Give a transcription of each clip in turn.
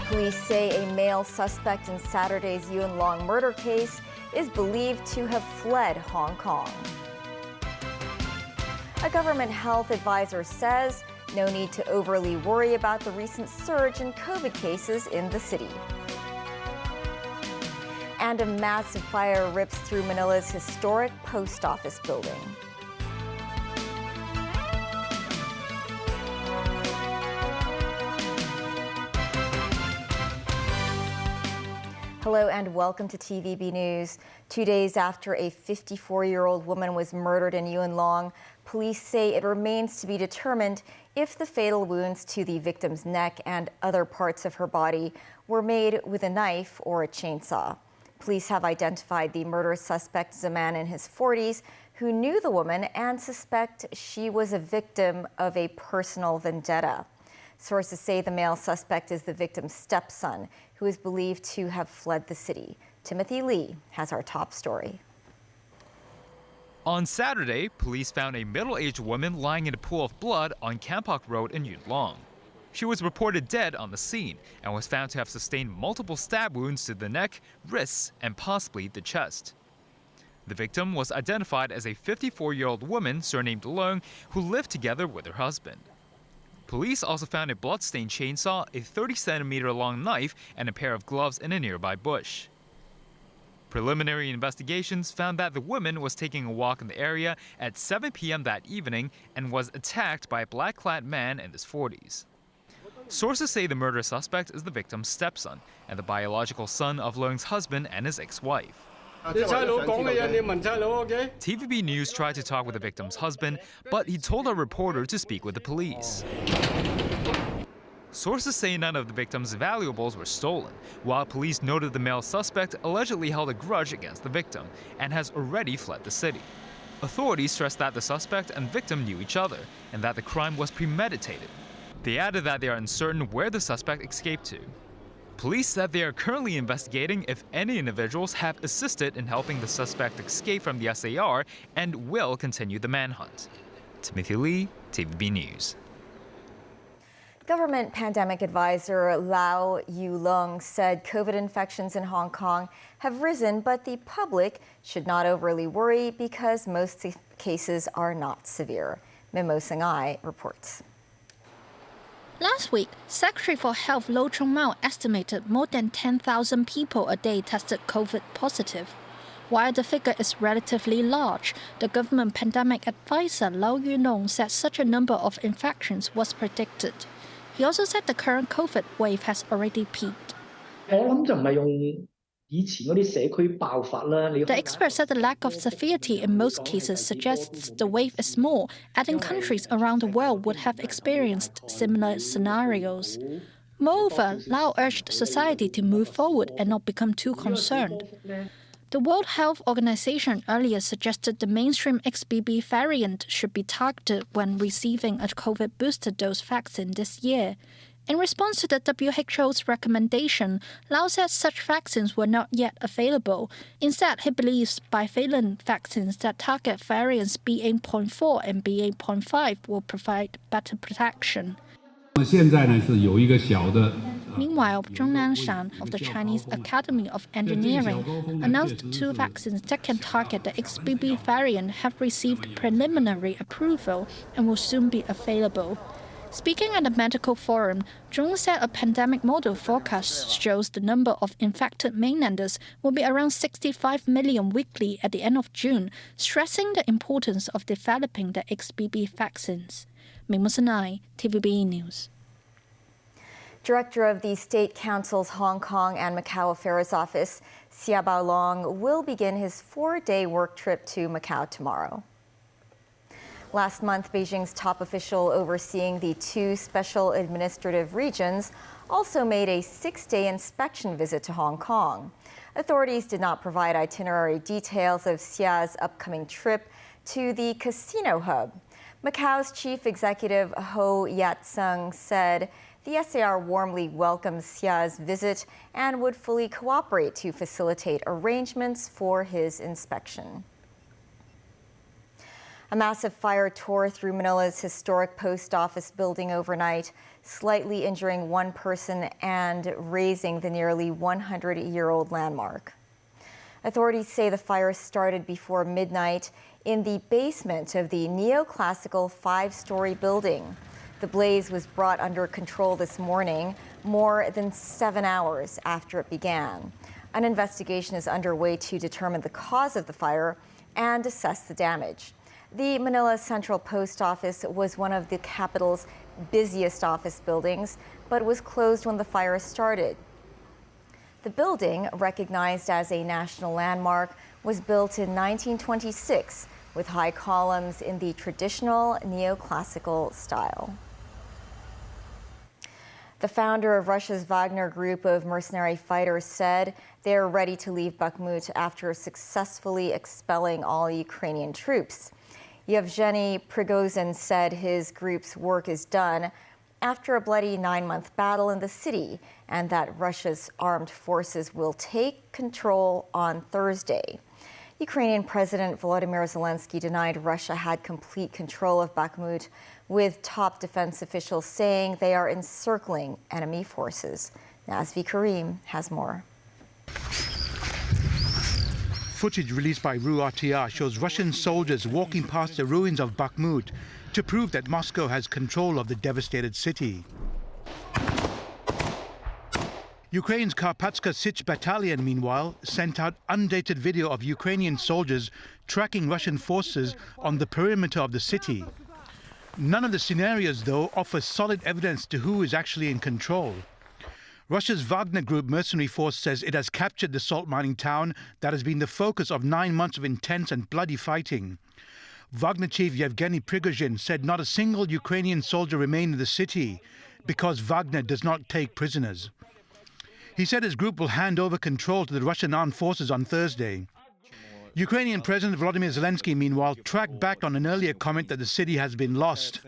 Police say a male suspect in Saturday's Yuen Long murder case is believed to have fled Hong Kong. A government health advisor says no need to overly worry about the recent surge in COVID cases in the city. And a massive fire rips through Manila's historic post office building. Hello and welcome to TVB News. 2 days after a 54-year-old woman was murdered in Yuen Long, police say it remains to be determined if the fatal wounds to the victim's neck and other parts of her body were made with a knife or a chainsaw. Police have identified the murder suspect as a man in his 40s who knew the woman and suspect she was a victim of a personal vendetta. Sources say the male suspect is the victim's stepson, who is believed to have fled the city. Timothy Lee has our top story. On Saturday, police found a middle-aged woman lying in a pool of blood on Kampok Road in Yuen Long. She was reported dead on the scene and was found to have sustained multiple stab wounds to the neck, wrists, and possibly the chest. The victim was identified as a 54-year-old woman surnamed Long who lived together with her husband. Police also found a blood-stained chainsaw, a 30-centimeter-long knife, and a pair of gloves in a nearby bush. Preliminary investigations found that the woman was taking a walk in the area at 7 p.m. that evening and was attacked by a black-clad man in his 40s. Sources say the murder suspect is the victim's stepson and the biological son of Leung's husband and his ex-wife. TVB News tried to talk with the victim's husband, but he told a reporter to speak with the police. Sources say none of the victim's valuables were stolen, while police noted the male suspect allegedly held a grudge against the victim and has already fled the city. Authorities stressed that the suspect and victim knew each other and that the crime was premeditated. They added that they are uncertain where the suspect escaped to. Police said they are currently investigating if any individuals have assisted in helping the suspect escape from the SAR and will continue the manhunt. Timothy Lee, TVB News. Government pandemic advisor Lau Yu-Long said COVID infections in Hong Kong have risen, but the public should not overly worry because most cases are not severe. Mimo Sengai reports. Last week, Secretary for Health Lo Chung-mau estimated more than 10,000 people a day tested COVID positive. While the figure is relatively large, the government pandemic advisor Lau Yu-Long said such a number of infections was predicted. He also said the current COVID wave has already peaked. The expert said the lack of severity in most cases suggests the wave is small, adding countries around the world would have experienced similar scenarios. Moreover, Lau urged society to move forward and not become too concerned. The World Health Organization earlier suggested the mainstream XBB variant should be targeted when receiving a COVID booster dose vaccine this year. In response to the WHO's recommendation, Lau said such vaccines were not yet available. Instead, he believes bivalent vaccines that target variants BA.4 and BA.5 will provide better protection. Meanwhile, Zhong Nanshan of the Chinese Academy of Engineering announced 2 vaccines that can target the XBB variant have received preliminary approval and will soon be available. Speaking at a medical forum, Zhong said a pandemic model forecast shows the number of infected mainlanders will be around 65 million weekly at the end of June, stressing the importance of developing the XBB vaccines. Ming Musanai, TVB News. Director of the State Council's Hong Kong and Macau Affairs Office, Xiaobao Long, will begin his 4-day work trip to Macau tomorrow. Last month, Beijing's top official overseeing the 2 special administrative regions also made a 6-day inspection visit to Hong Kong. Authorities did not provide itinerary details of Xia's upcoming trip to the casino hub. Macau's chief executive Ho Yat-sung said the SAR warmly welcomes Xia's visit and would fully cooperate to facilitate arrangements for his inspection. A massive fire tore through Manila's historic post office building overnight, slightly injuring one person and razing the nearly 100-year-old landmark. Authorities say the fire started before midnight in the basement of the neoclassical 5-story building. The blaze was brought under control this morning, more than 7 hours after it began. An investigation is underway to determine the cause of the fire and assess the damage. The Manila Central Post Office was one of the capital's busiest office buildings, but was closed when the fire started. The building, recognized as a national landmark, was built in 1926 with high columns in the traditional neoclassical style. The founder of Russia's Wagner group of mercenary fighters said they are ready to leave Bakhmut after successfully expelling all Ukrainian troops. Yevgeny Prigozhin said his group's work is done after a bloody 9-month battle in the city, and that Russia's armed forces will take control on Thursday. Ukrainian President Volodymyr Zelensky denied Russia had complete control of Bakhmut, with top defense officials saying they are encircling enemy forces. Nazvi Karim has more. Footage released by RU-RTR shows Russian soldiers walking past the ruins of Bakhmut to prove that Moscow has control of the devastated city. Ukraine's Karpatska Sich Battalion, meanwhile, sent out undated video of Ukrainian soldiers tracking Russian forces on the perimeter of the city. None of the scenarios, though, offer solid evidence to who is actually in control. Russia's Wagner Group mercenary force says it has captured the salt mining town that has been the focus of 9 months of intense and bloody fighting. Wagner chief Yevgeny Prigozhin said not a single Ukrainian soldier remained in the city because Wagner does not take prisoners. He said his group will hand over control to the Russian armed forces on Thursday. Ukrainian President Volodymyr Zelensky, meanwhile, tracked back on an earlier comment that the city has been lost.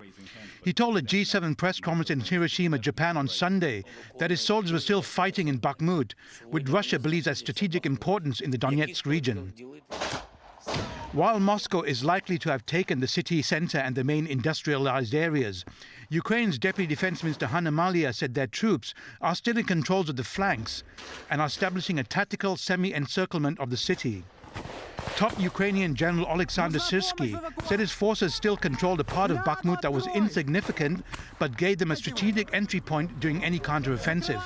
He told a G7 press conference in Hiroshima, Japan on Sunday that his soldiers were still fighting in Bakhmut, which Russia believes has strategic importance in the Donetsk region. While Moscow is likely to have taken the city center and the main industrialized areas, Ukraine's Deputy Defense Minister Hanna Maliar said their troops are still in control of the flanks and are establishing a tactical semi-encirclement of the city. Top Ukrainian General Alexander Syrsky said his forces still controlled a part of Bakhmut that was insignificant but gave them a strategic entry point during any counteroffensive.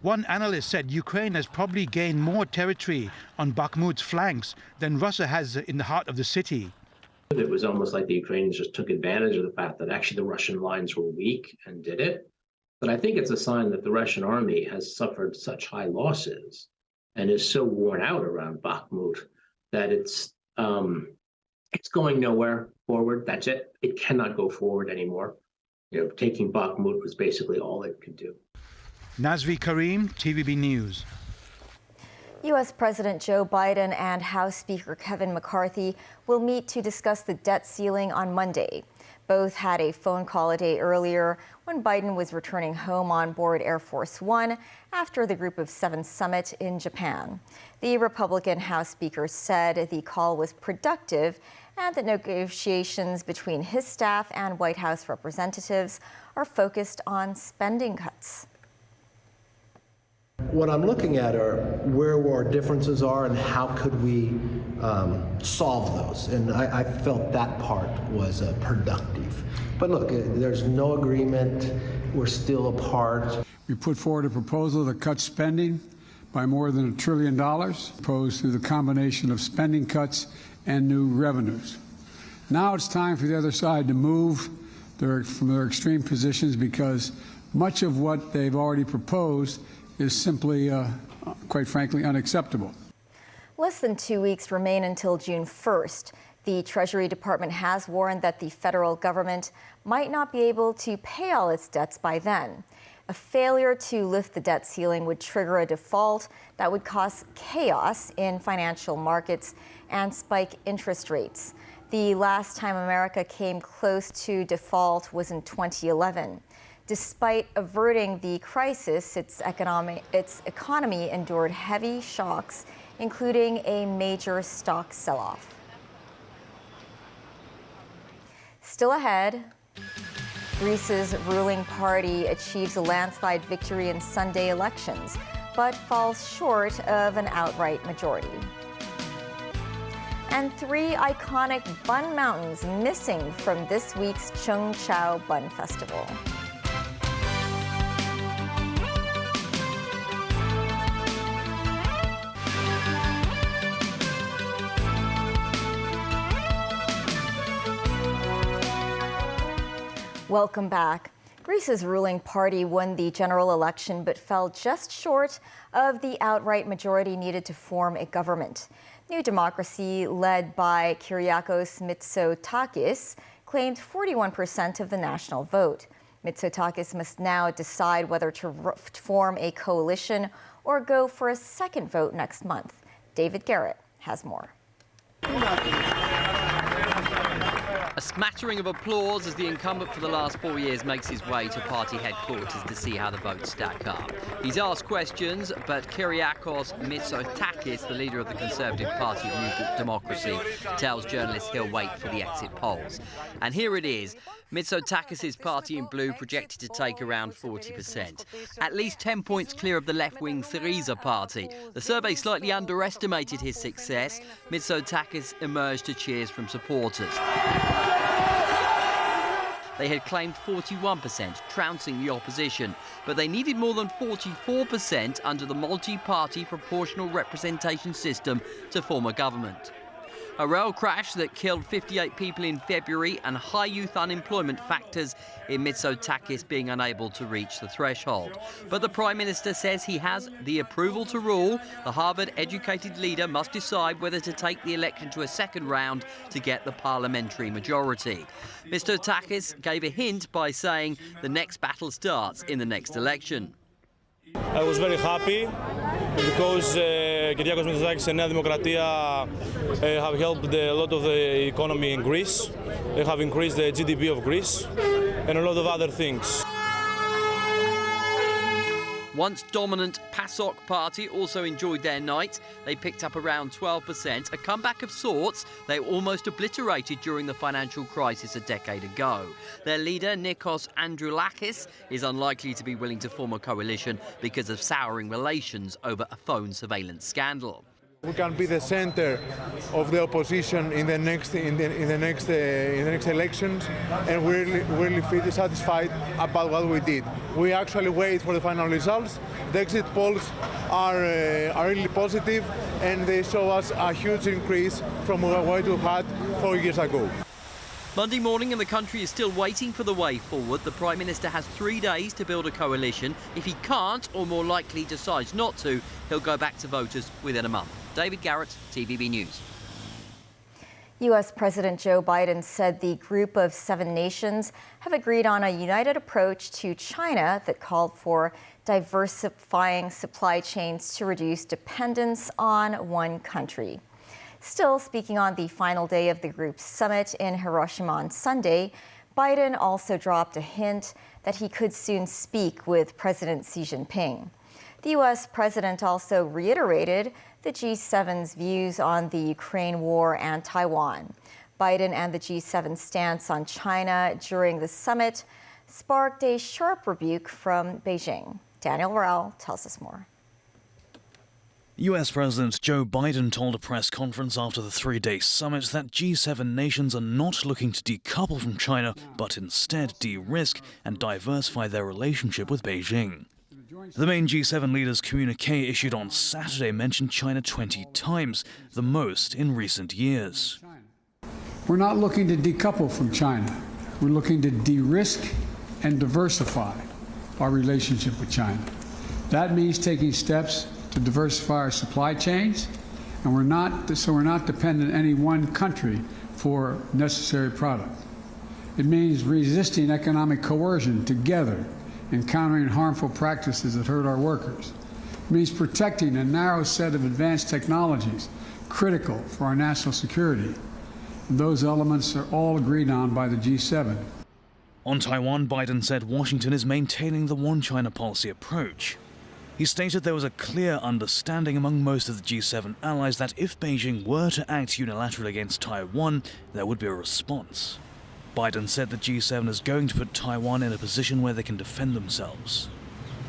One analyst said Ukraine has probably gained more territory on Bakhmut's flanks than Russia has in the heart of the city. It was almost like the Ukrainians just took advantage of the fact that actually the Russian lines were weak and did it. But I think it's a sign that the Russian army has suffered such high losses and is so worn out around Bakhmut that it's going nowhere forward. That's it. It cannot go forward anymore. Taking Bakhmut was basically all it could do. Nazvi Karim, TVB News. U.S. President Joe Biden and House Speaker Kevin McCarthy will meet to discuss the debt ceiling on Monday. Both had a phone call a day earlier when Biden was returning home on board Air Force One after the Group of Seven summit in Japan. The Republican House Speaker said the call was productive and that negotiations between his staff and White House representatives are focused on spending cuts. What I'm looking at are where our differences are and how could we solve those. And I felt that part was productive. But look, there's no agreement. We're still apart. We put forward a proposal to cut spending by more than $1 trillion, opposed to the combination of spending cuts and new revenues. Now it's time for the other side to move from their extreme positions, because much of what they've already proposed is simply, quite frankly, unacceptable. Less than 2 weeks remain until June 1st. The Treasury Department has warned that the federal government might not be able to pay all its debts by then. A failure to lift the debt ceiling would trigger a default that would cause chaos in financial markets and spike interest rates. The last time America came close to default was in 2011. Despite averting the crisis, its economy endured heavy shocks, including a major stock sell-off. Still ahead, Greece's ruling party achieves a landslide victory in Sunday elections, but falls short of an outright majority. And 3 iconic bun mountains missing from this week's Chungcheou Bun Festival. Welcome back. Greece's ruling party won the general election but fell just short of the outright majority needed to form a government. New Democracy, led by Kyriakos Mitsotakis, claimed 41% of the national vote. Mitsotakis must now decide whether to form a coalition or go for a second vote next month. David Garrett has more. A smattering of applause as the incumbent for the last 4 years makes his way to party headquarters to see how the votes stack up. He's asked questions, but Kyriakos Mitsotakis, the leader of the Conservative Party of New Democracy, tells journalists he'll wait for the exit polls. And here it is. Mitsotakis' party in blue projected to take around 40%, at least 10 points clear of the left-wing Syriza party. The survey slightly underestimated his success. Mitsotakis emerged to cheers from supporters. They had claimed 41%, trouncing the opposition, but they needed more than 44% under the multi-party proportional representation system to form a government. A rail crash that killed 58 people in February and high youth unemployment factors in Mitsotakis being unable to reach the threshold. But the Prime Minister says he has the approval to rule. The Harvard-educated leader must decide whether to take the election to a second round to get the parliamentary majority. Mitsotakis gave a hint by saying the next battle starts in the next election. I was very happy because Kyriakos Mitsotakis and Nea Demokratia have helped a lot of the economy in Greece. They have increased the GDP of Greece and a lot of other things. Once dominant PASOK party also enjoyed their night. They picked up around 12%, a comeback of sorts they almost obliterated during the financial crisis a decade ago. Their leader, Nikos Androulakis, is unlikely to be willing to form a coalition because of souring relations over a phone surveillance scandal. We can be the center of the opposition in the next elections, and we're really feel satisfied about what we did. We actually wait for the final results. The exit polls are really positive, and they show us a huge increase from what we had 4 years ago. Monday morning and the country is still waiting for the way forward. The Prime Minister has 3 days to build a coalition. If he can't, or more likely decides not to, he'll go back to voters within a month. David Garrett, TVB News. U.S. President Joe Biden said the group of 7 nations have agreed on a united approach to China that called for diversifying supply chains to reduce dependence on one country. Still speaking on the final day of the group's summit in Hiroshima on Sunday, Biden also dropped a hint that he could soon speak with President Xi Jinping. The U.S. president also reiterated the G7's views on the Ukraine war and Taiwan. Biden and the G7 stance on China during the summit sparked a sharp rebuke from Beijing. Daniel Rao tells us more. U.S. President Joe Biden told a press conference after the 3-day summit that G7 nations are not looking to decouple from China, but instead de-risk and diversify their relationship with Beijing. The main G7 leaders' communique issued on Saturday mentioned China 20 times, the most in recent years. We're not looking to decouple from China. We're looking to de-risk and diversify our relationship with China. That means taking steps to diversify our supply chains, and we're not dependent on any one country for necessary product. It means resisting economic coercion together and countering harmful practices that hurt our workers. It means protecting a narrow set of advanced technologies critical for our national security. And those elements are all agreed on by the G7. On Taiwan, Biden said Washington is maintaining the one China policy approach. He stated there was a clear understanding among most of the G7 allies that if Beijing were to act unilaterally against Taiwan, there would be a response. Biden said the G7 is going to put Taiwan in a position where they can defend themselves.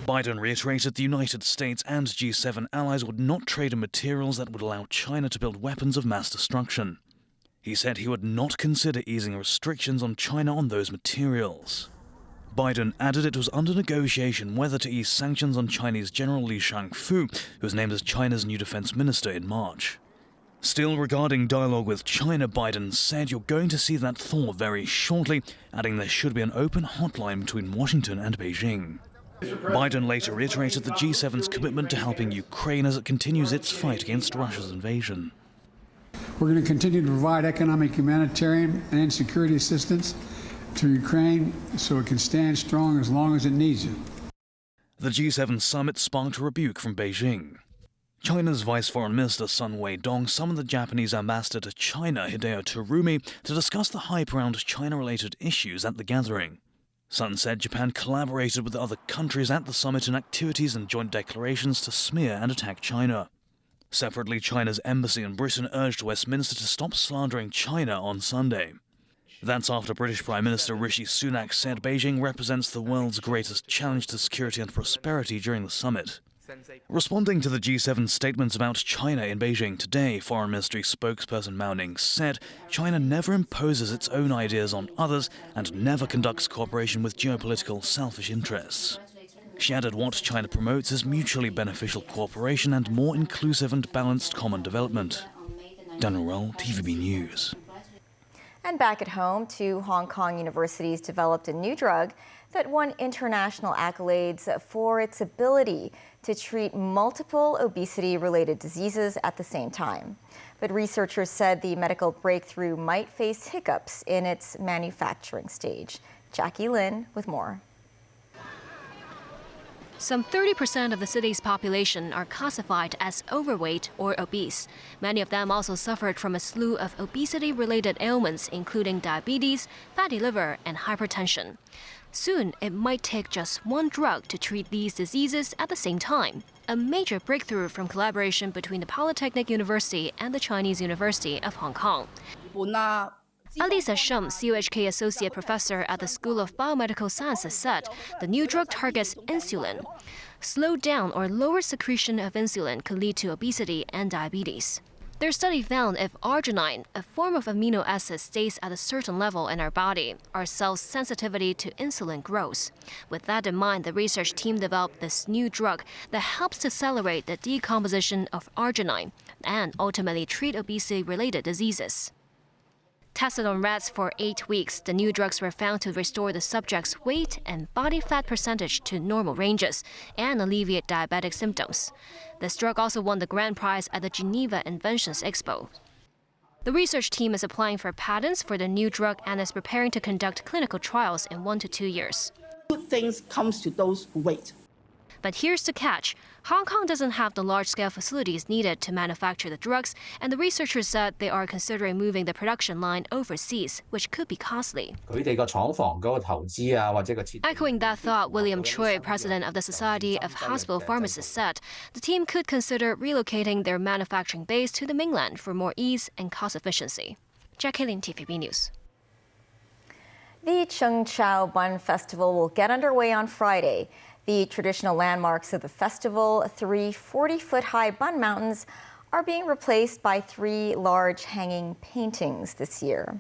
Biden reiterated the United States and G7 allies would not trade in materials that would allow China to build weapons of mass destruction. He said he would not consider easing restrictions on China on those materials. Biden added it was under negotiation whether to ease sanctions on Chinese General Li Shangfu, who was named as China's new defense minister in March. Still regarding dialogue with China, Biden said you're going to see that thaw very shortly, adding there should be an open hotline between Washington and Beijing. Biden later reiterated the G7's commitment to helping Ukraine as it continues its fight against Russia's invasion. We're going to continue to provide economic, humanitarian, and security assistance to Ukraine so it can stand strong as long as it needs it. The G7 summit sparked a rebuke from Beijing. China's Vice Foreign Minister Sun Weidong summoned the Japanese ambassador to China, Hideo Terumi, to discuss the hype around China-related issues at the gathering. Sun said Japan collaborated with other countries at the summit in activities and joint declarations to smear and attack China. Separately, China's embassy in Britain urged Westminster to stop slandering China on Sunday. That's after British Prime Minister Rishi Sunak said Beijing represents the world's greatest challenge to security and prosperity during the summit. Responding to the G7 statements about China in Beijing today, Foreign Ministry spokesperson Mao Ning said China never imposes its own ideas on others and never conducts cooperation with geopolitical selfish interests. She added what China promotes is mutually beneficial cooperation and more inclusive and balanced common development. Daniel Roll, TVB News. And back at home, two Hong Kong universities developed a new drug that won international accolades for its ability to treat multiple obesity-related diseases at the same time. But researchers said the medical breakthrough might face hiccups in its manufacturing stage. Jackie Lin with more. Some 30% of the city's population are classified as overweight or obese. Many of them also suffered from a slew of obesity-related ailments, including diabetes, fatty liver, and hypertension. Soon, it might take just one drug to treat these diseases at the same time. A major breakthrough from collaboration between the Polytechnic University and the Chinese University of Hong Kong. Alisa Shum, CUHK Associate Professor at the School of Biomedical Sciences, said the new drug targets insulin. Slowed down or lower secretion of insulin could lead to obesity and diabetes. Their study found if arginine, a form of amino acid, stays at a certain level in our body, our cells' sensitivity to insulin grows. With that in mind, the research team developed this new drug that helps to accelerate the decomposition of arginine and ultimately treat obesity-related diseases. Tested on rats for 8 weeks, the new drugs were found to restore the subject's weight and body fat percentage to normal ranges and alleviate diabetic symptoms. This drug also won the grand prize at the Geneva Inventions Expo. The research team is applying for patents for the new drug and is preparing to conduct clinical trials in 1 to 2 years. Good things comes to those who wait. But here's the catch. Hong Kong doesn't have the large-scale facilities needed to manufacture the drugs, and the researchers said they are considering moving the production line overseas, which could be costly. Echoing that thought, William Choi, president of the Society of Hospital Pharmacists, said the team could consider relocating their manufacturing base to the mainland for more ease and cost efficiency. Jackie Lin, TVB News. The Cheung Chau Bun Festival will get underway on Friday. The traditional landmarks of the festival, 3 40-foot-high bun mountains, are being replaced by 3 large hanging paintings this year.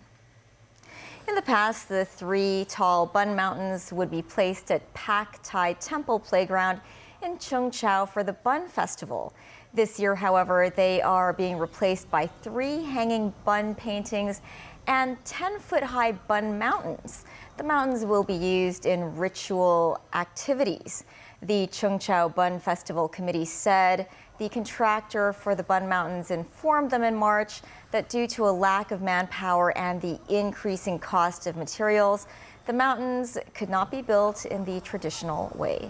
In the past, the 3 tall bun mountains would be placed at Pak Tai Temple Playground in Cheung Chau for the Bun Festival. This year, however, they are being replaced by 3 hanging bun paintings and 10-foot-high bun mountains. The mountains will be used in ritual activities. The Cheung Chau Bun Festival Committee said the contractor for the Bun Mountains informed them in March that due to a lack of manpower and the increasing cost of materials, the mountains could not be built in the traditional way.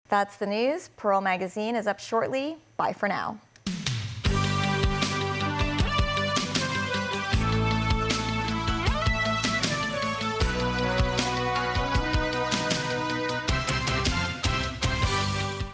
That's the news. Pearl Magazine is up shortly. Bye for now.